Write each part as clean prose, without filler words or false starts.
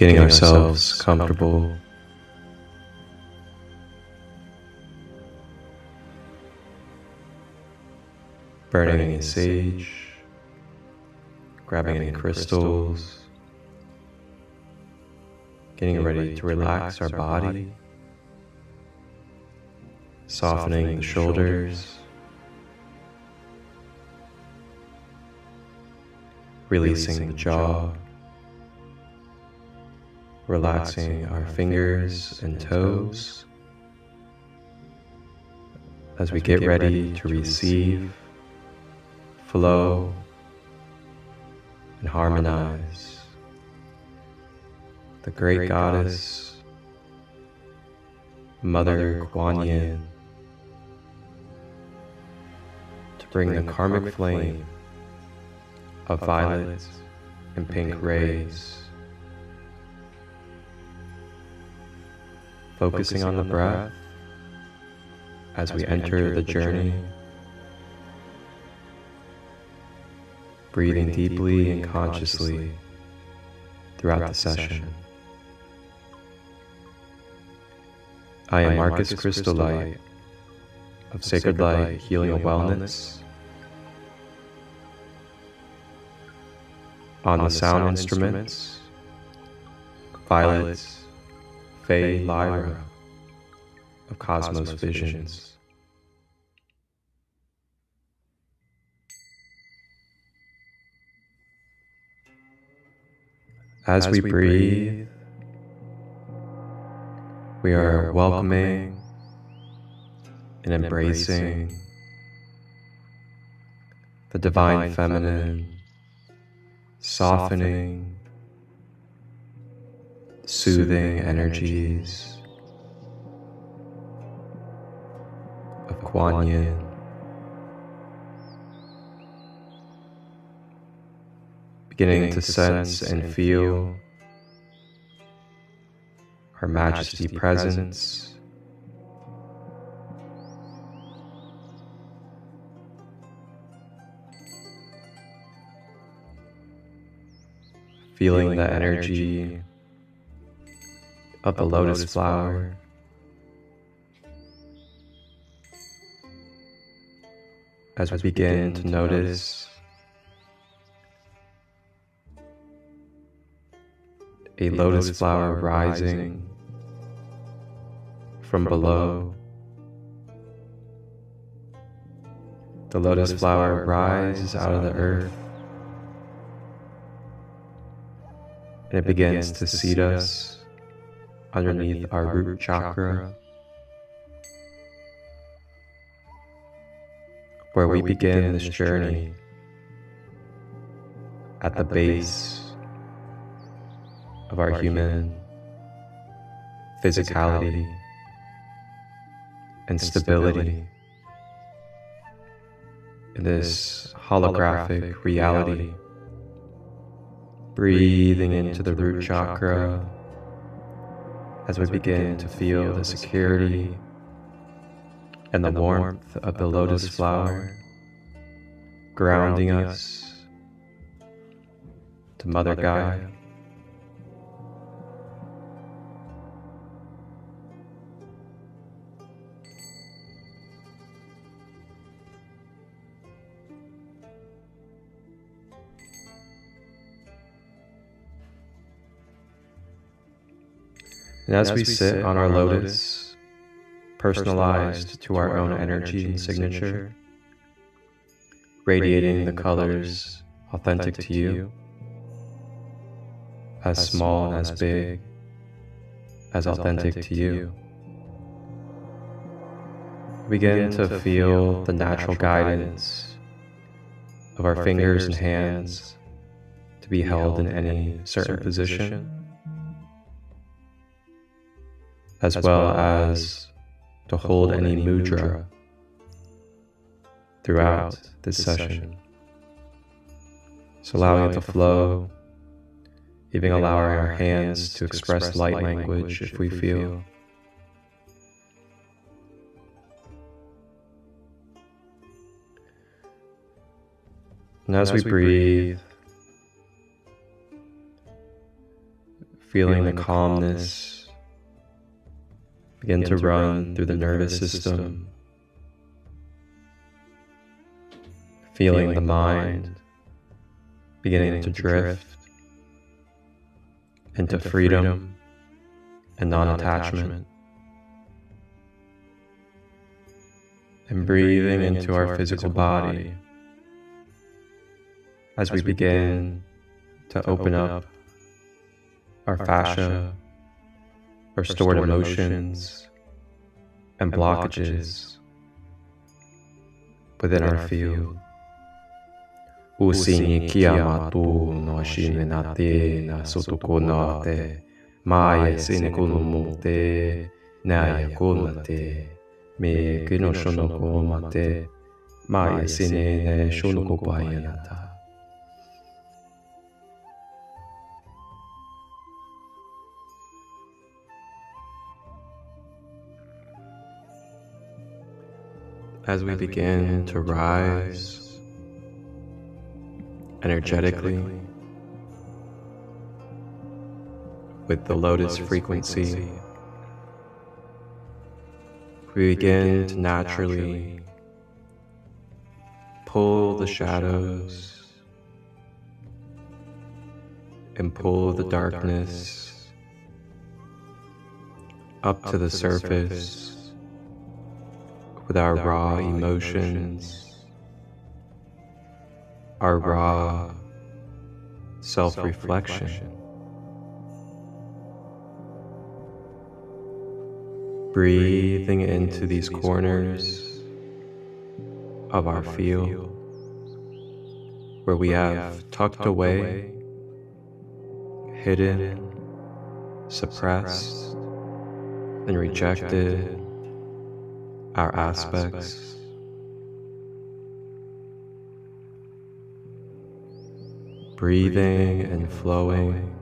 getting ourselves comfortable. Burning any sage, grabbing any crystals, getting ready to relax our body, softening the shoulders, releasing the jaw, relaxing our fingers and toes as we get ready to receive, flow, and harmonize the great goddess, Mother Kuan Yin, to bring the karmic flame of violet and pink rays, focusing on the breath as we enter the journey, breathing deeply and consciously throughout the session. I am Marcus Christolight of Sacred Light Healing and Wellness. On the sound instruments, Violet Fae Lyra of Cosmos Visions. As we breathe, we are welcoming and embracing the Divine Feminine, softening, soothing energies of Kuan Yin. Beginning to sense and feel Her Majesty presence, feeling the energy of the lotus flower, as we begin to notice a lotus flower rising from below. The lotus flower rises out of the earth, and it begins to seed us underneath our root chakra, where we begin this journey at the base of our human physicality and stability in this holographic reality, breathing into the root chakra as we begin to feel the security and the warmth of the lotus flower grounding us to Mother Gaia. And as we sit on our lotus, personalized to our own energy and signature, radiating the colors authentic to you, as small and as big, as authentic to you, begin to feel the natural guidance of our fingers and hands to be held in any certain position, as well as to hold any mudra throughout this session. So allowing it to flow, even allowing our hands to express light language if we feel. And as we breathe, feeling the calmness begin to run through the nervous system, feeling the mind beginning to drift into freedom and non-attachment, and breathing into our physical body as we begin to open up our fascia, our stored emotions and blockages within our field. Usini kiyamatu no shimenate na sotukonate maya sinekulumute naya konate me kinoshonokomate maya sine shonokopayanata. As we begin to rise energetically with the lotus frequency, we begin to naturally pull the shadows and pull the darkness up to the surface with our raw emotions, our raw self-reflection. Breathing into these corners of our field where we have tucked away, hidden, suppressed, and rejected our aspects. Breathing and flowing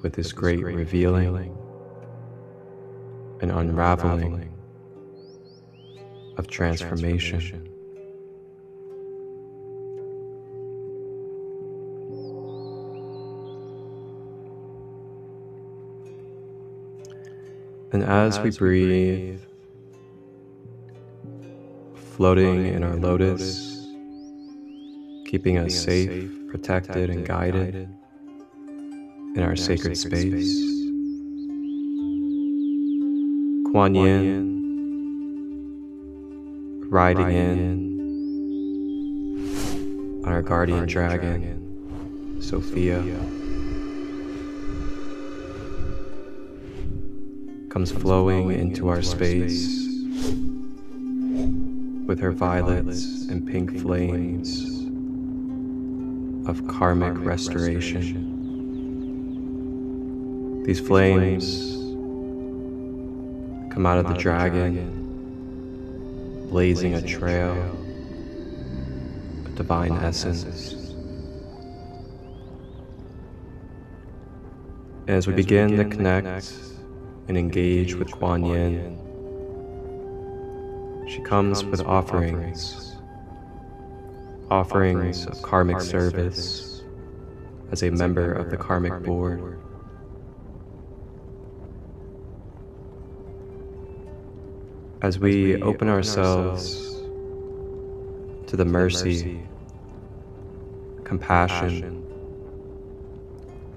with this great revealing and unraveling of transformation. And as we breathe, floating in our lotus, keeping us safe, protected, and guided in our sacred space, Kuan Yin riding in on our guardian dragon, Sophia, comes flowing into our space with her violets and pink flames of karmic restoration. These flames come out of the dragon, blazing a trail of divine essence. And as we begin to connect and engage with Kuan Yin, she comes with offerings of karmic service as a member of the karmic board. As we open ourselves to the mercy, compassion,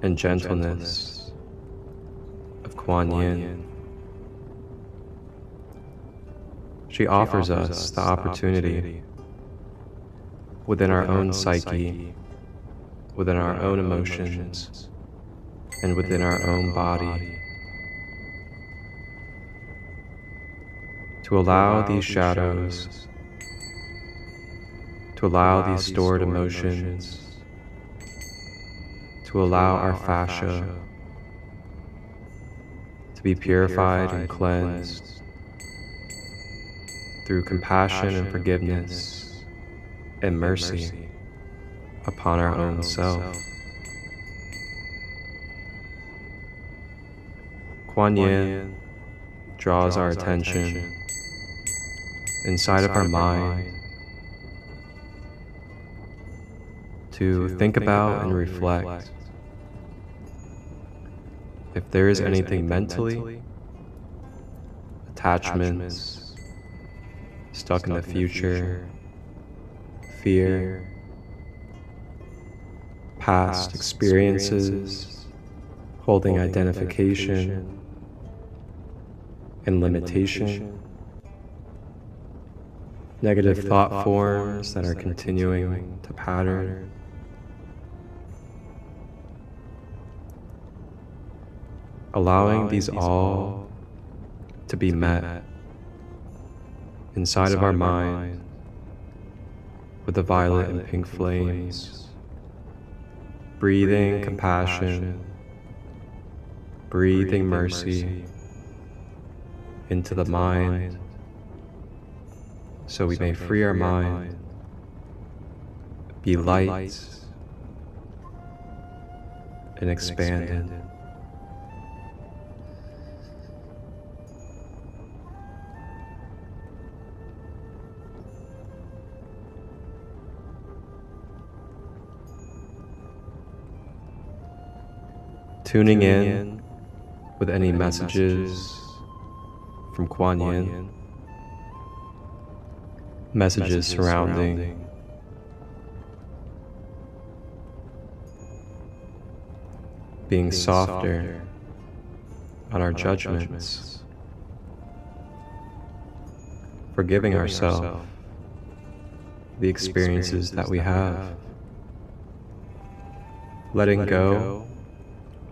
and gentleness of Kuan Yin, she offers us the opportunity within our own psyche, within our own emotions, and within our own body to allow these shadows, to allow these stored emotions, to allow our fascia to be purified and cleansed through compassion and forgiveness and mercy upon our own self. Kuan Yin draws our attention inside of our mind to think about and reflect if there is anything mentally, attachments, stuck in the future, fear, past experiences, holding identification and limitation, negative thought forms that are continuing to pattern. Allowing these all to be met inside of our mind with the violet and pink flames, breathing compassion, breathing mercy into the mind so we may free our mind, be light and expanded. Tuning in with any messages from Kuan Yin, messages surrounding being softer on our judgments, forgiving ourselves the experiences that we have, letting go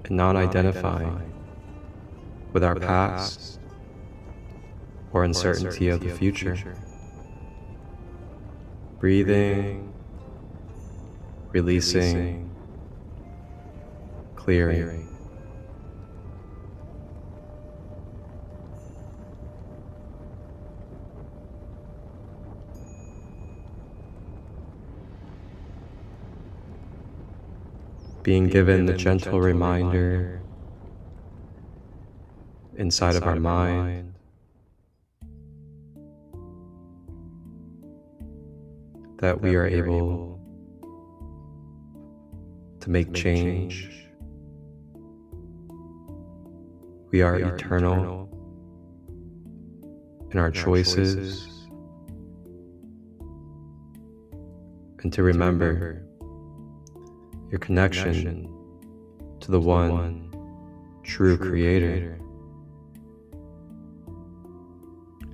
and not identifying with our past or uncertainty of the future. Breathing, releasing, clearing. Being given the gentle reminder inside of our mind that we are able to make change. We are eternal in our choices, and to remember your connection to the one true Creator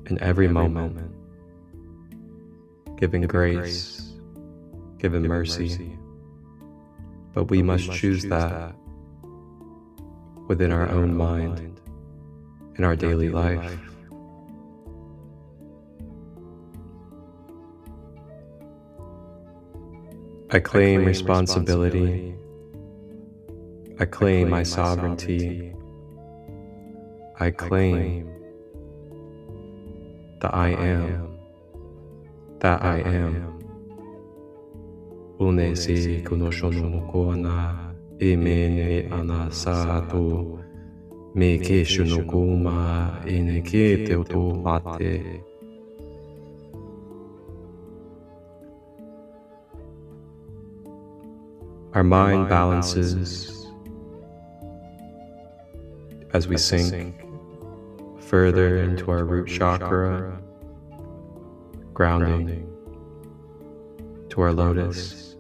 in every moment, giving grace, giving mercy, but we must choose that within our own mind in our daily life. I claim responsibility. I claim my sovereignty. I claim that I am that I am. Une si konoshono koana emene anasato me keshuno koma ene kete otomate. Our mind balances as we sink further into our root chakra, grounding to our lotus.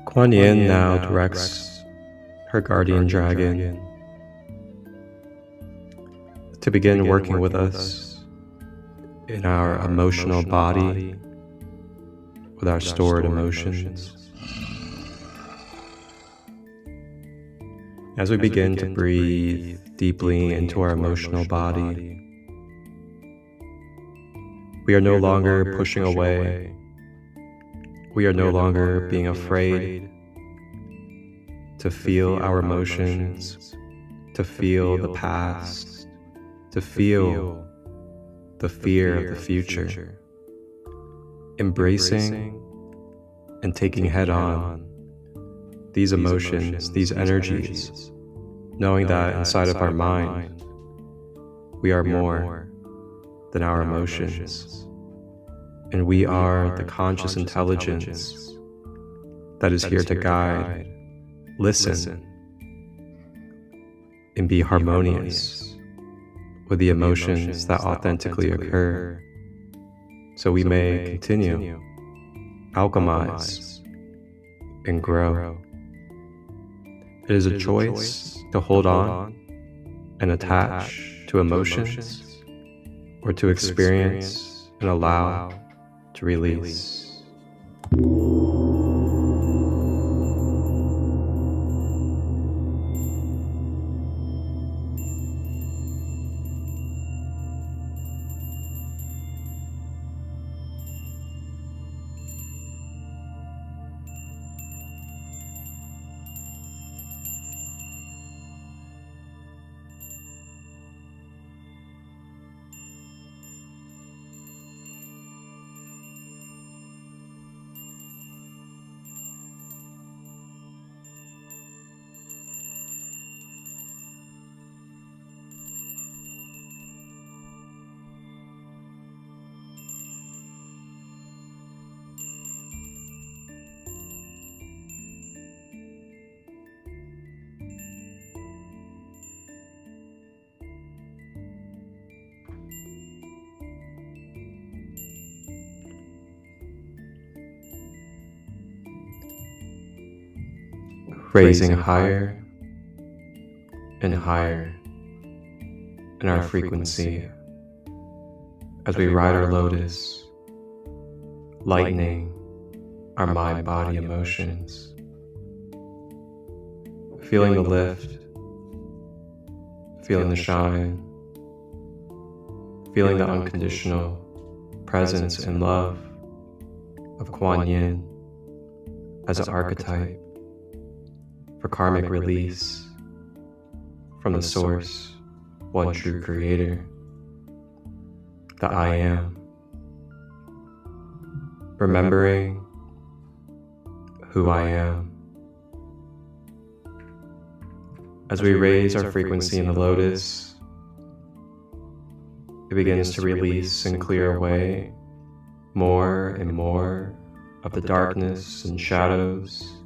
Kuan Yin now directs her guardian dragon to begin working with us in our emotional body, with our stored emotions. As we begin to breathe deeply into our emotional body, we are no longer pushing away. We are no longer being afraid to feel our emotions, to feel the past, to feel the fear of the future, embracing and taking head on these emotions, these energies knowing that inside of our mind, we are more than our emotions, and we are the conscious intelligence that is here to guide, listen, and be harmonious with the emotions that authentically occur, so we may continue, alchemize, and grow. It is a choice to hold on and attach to emotions, or to experience and allow to release. Raising higher and higher in our frequency as we ride our lotus, lightening our mind, body, emotions, feeling the lift, feeling the shine, feeling the unconditional presence and love of Kuan Yin as an archetype for karmic release from the source, one true creator, the I am. Remembering who I am. As we raise our frequency in the lotus, it begins to release and clear away more and more of the darkness and shadows,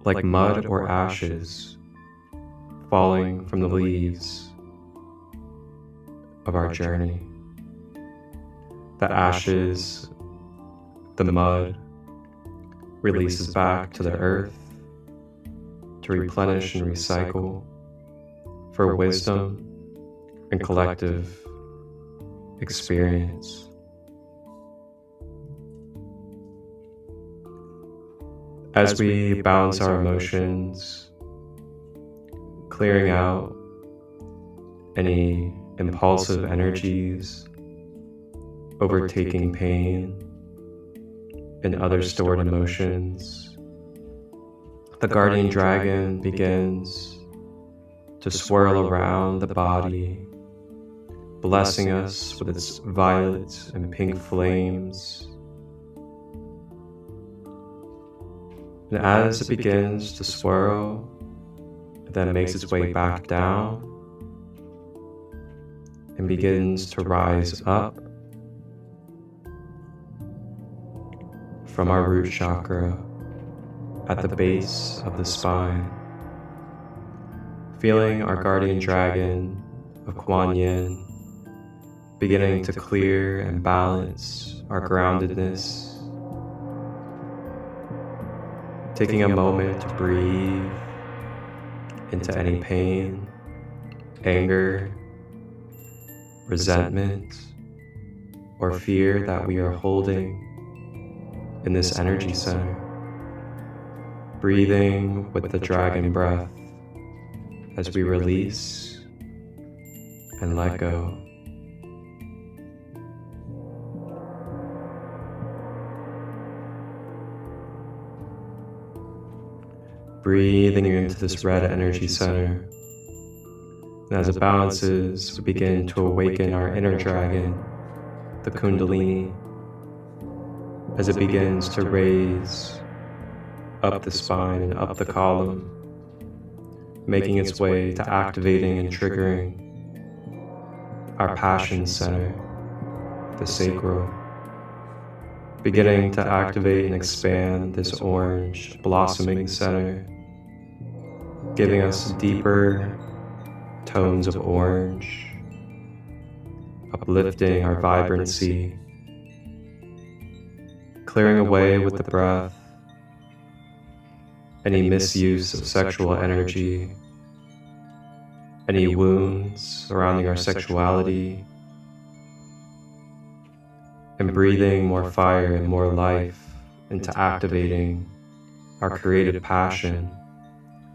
like mud or ashes falling from the leaves of our journey. The ashes, the mud, releases back to the earth to replenish and recycle for wisdom and collective experience. As we balance our emotions, clearing out any impulsive energies, overtaking pain and other stored emotions, the guardian dragon begins to swirl around the body, blessing us with its violet and pink flames. And as it begins to swirl, it then makes its way back down and begins to rise up from our root chakra at the base of the spine, feeling our guardian dragon of Kuan Yin beginning to clear and balance our groundedness. Taking a moment to breathe into any pain, anger, resentment, or fear that we are holding in this energy center. Breathing with the dragon breath as we release and let go. Breathing into this red energy center. And as it balances, we begin to awaken our inner dragon, the Kundalini, as it begins to raise up the spine and up the column, making its way to activating and triggering our passion center, the sacral, beginning to activate and expand this orange blossoming center, giving us deeper tones of orange, uplifting our vibrancy, clearing away with the breath any misuse of sexual energy, any wounds surrounding our sexuality, and breathing more fire and more life into activating our creative passion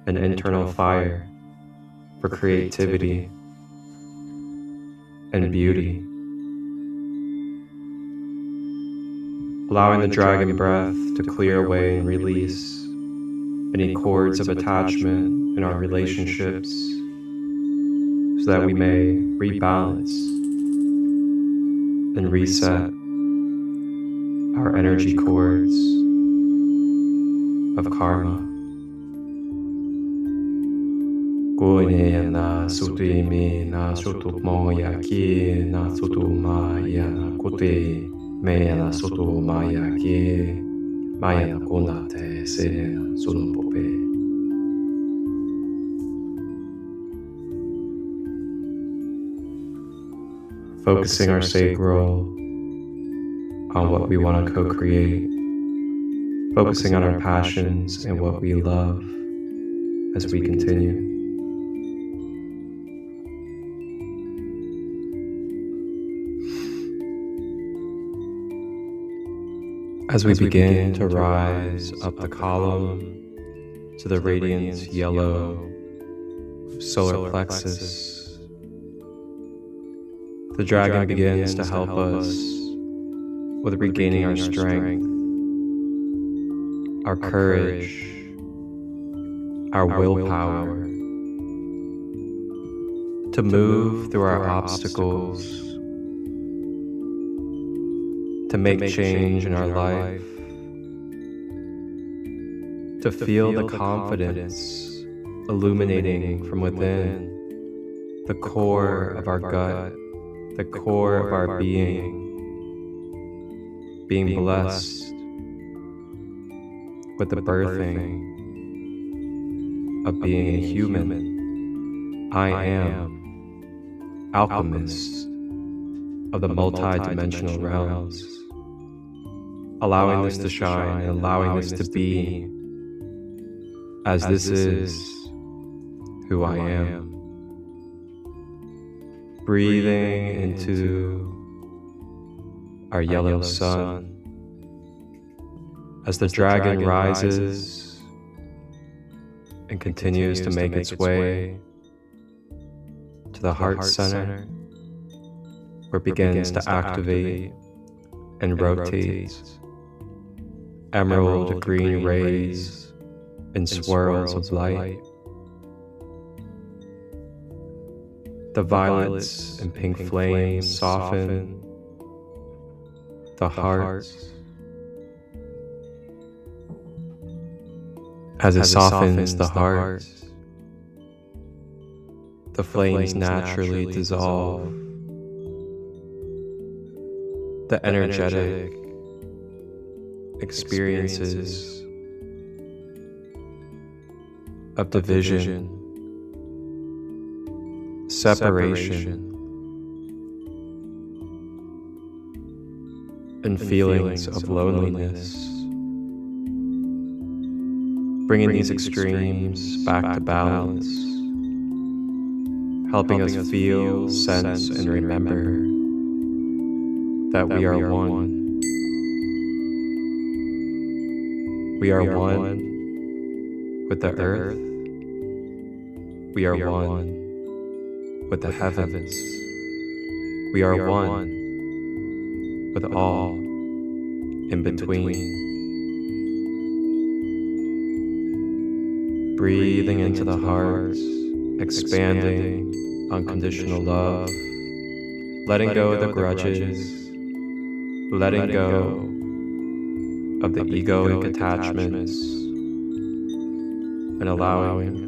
and internal fire for creativity and beauty. Allowing the dragon breath to clear away and release any cords of attachment in our relationships so that we may rebalance and reset our energy cords of karma. Goine na suti mi na sutu moya ki na sutu maya na kote me na sutu maya ki maya na kona te se na sunu pope. Focusing our sacral on what we want to co-create, focusing on our passions and what we love as we continue. As we begin to rise up the column to the radiance yellow solar plexus, the dragon begins to help us with regaining our strength, our courage, our willpower to move through our obstacles, to make change in our life, to feel the confidence illuminating from within, the core of our gut, the core of our being blessed with the birthing of being a human. I am alchemist of the multi-dimensional realms, allowing this to shine and allowing this to be, as this is who I am. Breathing into our yellow sun as the dragon rises and continues to make its way to the heart center, where it begins to activate and rotate emerald green rays and swirls of light. The violets and pink flames soften the heart. As it softens the heart, the flames naturally dissolve. The energetic experiences of division, separation, and feelings of loneliness, bringing these extremes back to balance, helping us feel, sense, and remember that we are one. We are one with the earth. We are one with the heavens. We are one with all in between. Breathing into the heart, expanding unconditional love, letting go of the grudges, letting go of the egoic attachments, and allowing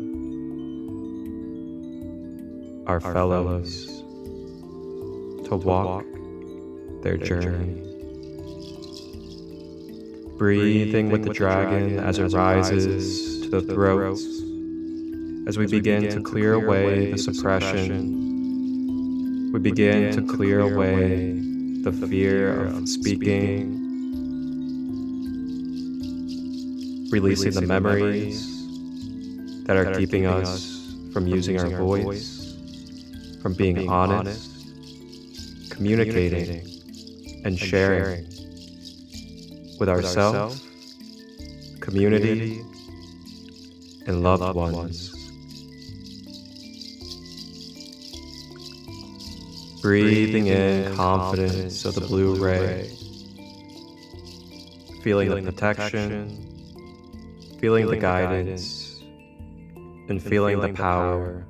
our fellows to walk their journey. Breathing with the dragon as it rises to the throats, as we begin to clear away the suppression, we begin to clear away the fear of speaking, releasing the memories that are keeping us from using our voice, from being honest, communicating, and sharing with ourselves, community, and loved ones. Breathing in confidence of the blue ray, feeling the protection, feeling the guidance, and feeling the power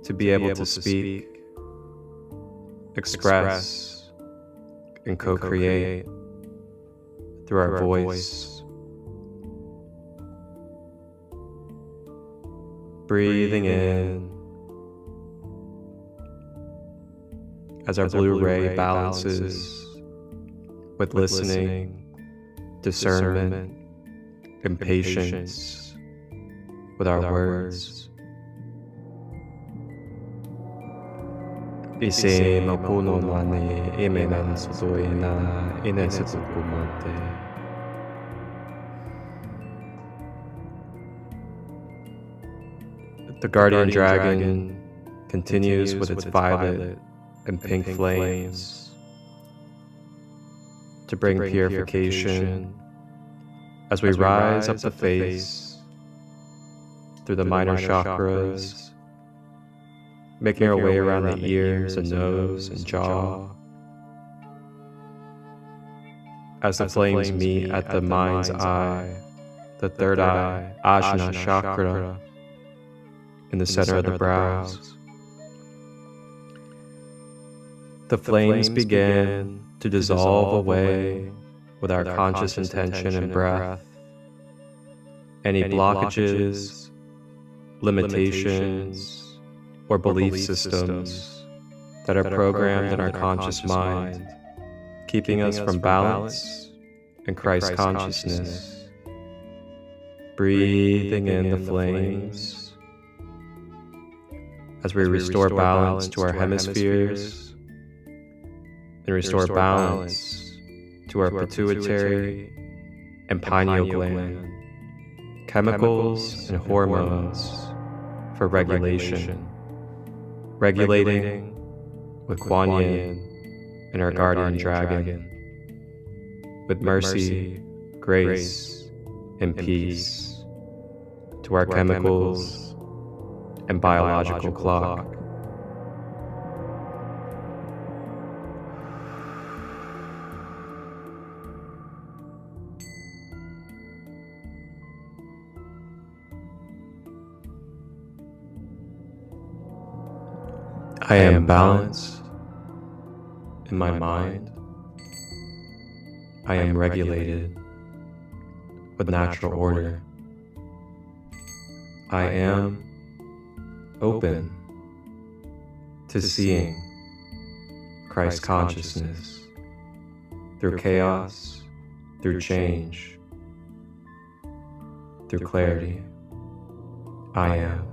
to be able to speak, express, and co-create through our voice. Breathing in as our blue ray balances with listening, discernment, and patience with our words. Ise mapuno mani imena sudoina inesetukumante. The guardian dragon continues with its violet and pink flames to bring purification as we rise up the face through the minor chakras, making our way around the ears and nose and jaw. As the flames meet at the mind's eye, the third eye, Ajna chakra, in the center of the brows, the flames begin to dissolve away with our conscious intention and breath. Any blockages, limitations, or belief systems that are programmed in our conscious mind, keeping us from balance and Christ consciousness. Breathing in the flames as we restore balance to our hemispheres and restore balance to our pituitary and pineal gland, chemicals and hormones for regulation, regulating with Kuan Yin and our guardian dragon, with mercy, grace, and peace to our chemicals and biological clock. I am balanced in my mind. I am regulated with natural order. I am open to seeing Christ consciousness through chaos, through change, through clarity. I am.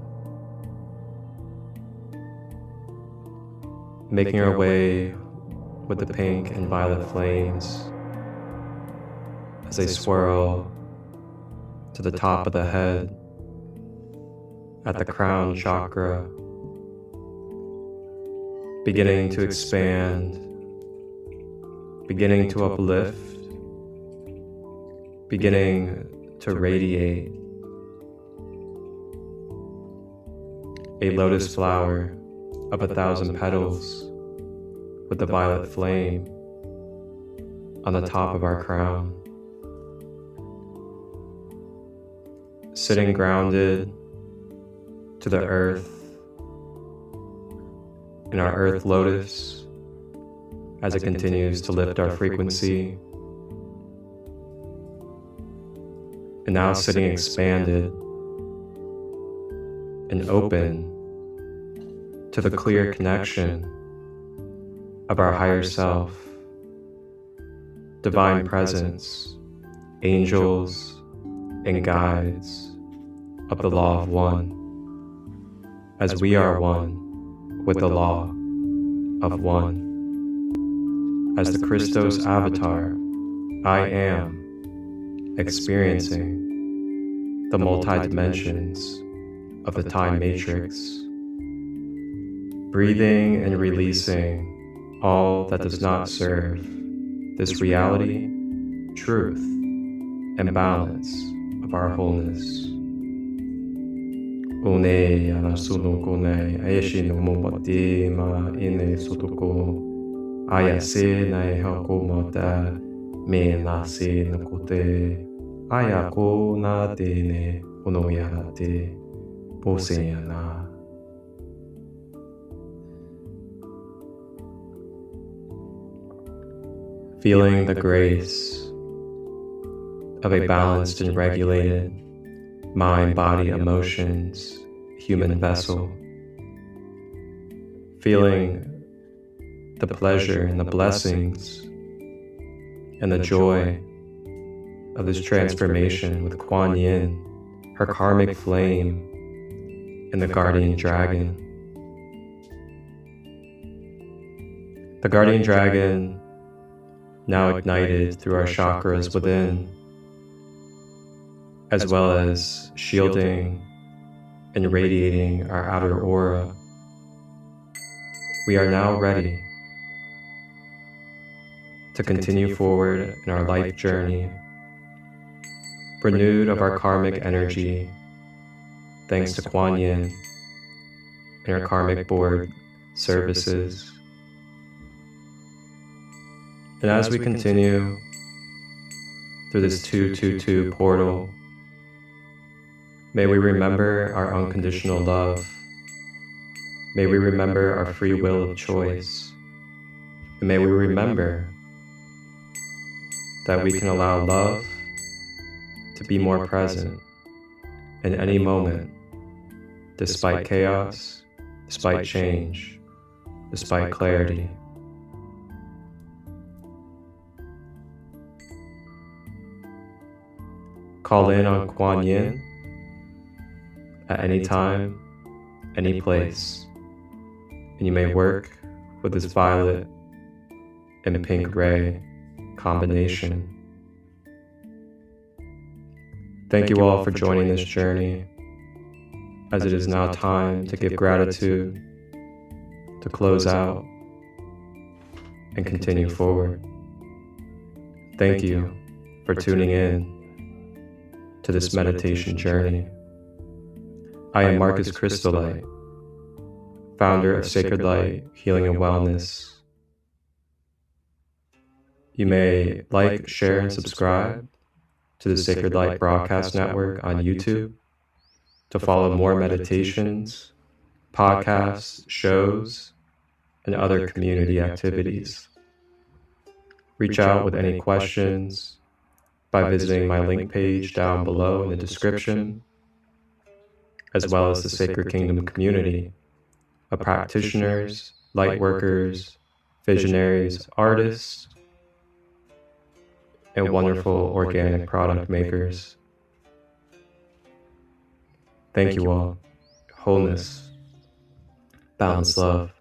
Making our way with the pink and violet flames as they swirl to the top of the head at the crown chakra, beginning to expand, beginning to uplift, beginning to radiate. A lotus flower of 1,000 petals with the violet flame on the top of our crown. Sitting grounded to the earth in our earth lotus as it continues to lift our frequency. And now sitting expanded and open to the clear connection of our higher self, divine presence, angels, and guides of the law of one, as we are one with the law of one. As the Christos avatar, I am experiencing the multi-dimensions of the time matrix, breathing and releasing all that does not serve this reality, truth, and balance of our wholeness. One anasuno kone aishi no mopati ma ine sotoko ayase na hakomata me nase no kote ayako na dene onoyate poseyana. Feeling the grace of a balanced and regulated mind, body, emotions, human vessel. Feeling the pleasure and the blessings and the joy of this transformation with Kuan Yin, her karmic flame, and the guardian dragon. The guardian dragon, now ignited through our chakras within, as well as shielding and radiating our outer aura. We are now ready to continue forward in our life journey, renewed of our karmic energy, thanks to Kuan Yin and our karmic board services. And as we continue through this 222 portal, may we remember our unconditional love. May we remember our free will of choice. And may we remember that we can allow love to be more present in any moment, despite chaos, despite change, despite clarity. Call in on Kuan Yin at any time, any place, and you may work with this violet and pink ray combination. Thank you all for joining this journey, as it is now time to give gratitude, to close out, and continue forward. Thank you for tuning in to this meditation journey. I am Marcus Christolight, founder of Sacred Light Healing and Wellness. You may like, share, and subscribe to the Sacred Light Broadcast Network on YouTube to follow more meditations, podcasts, shows, and other community activities. Reach out with any questions by visiting my link page down below in the description, as well as the Sacred Kingdom community of practitioners, light workers, visionaries, artists, and wonderful organic product makers. Thank you all. Wholeness, balance, love.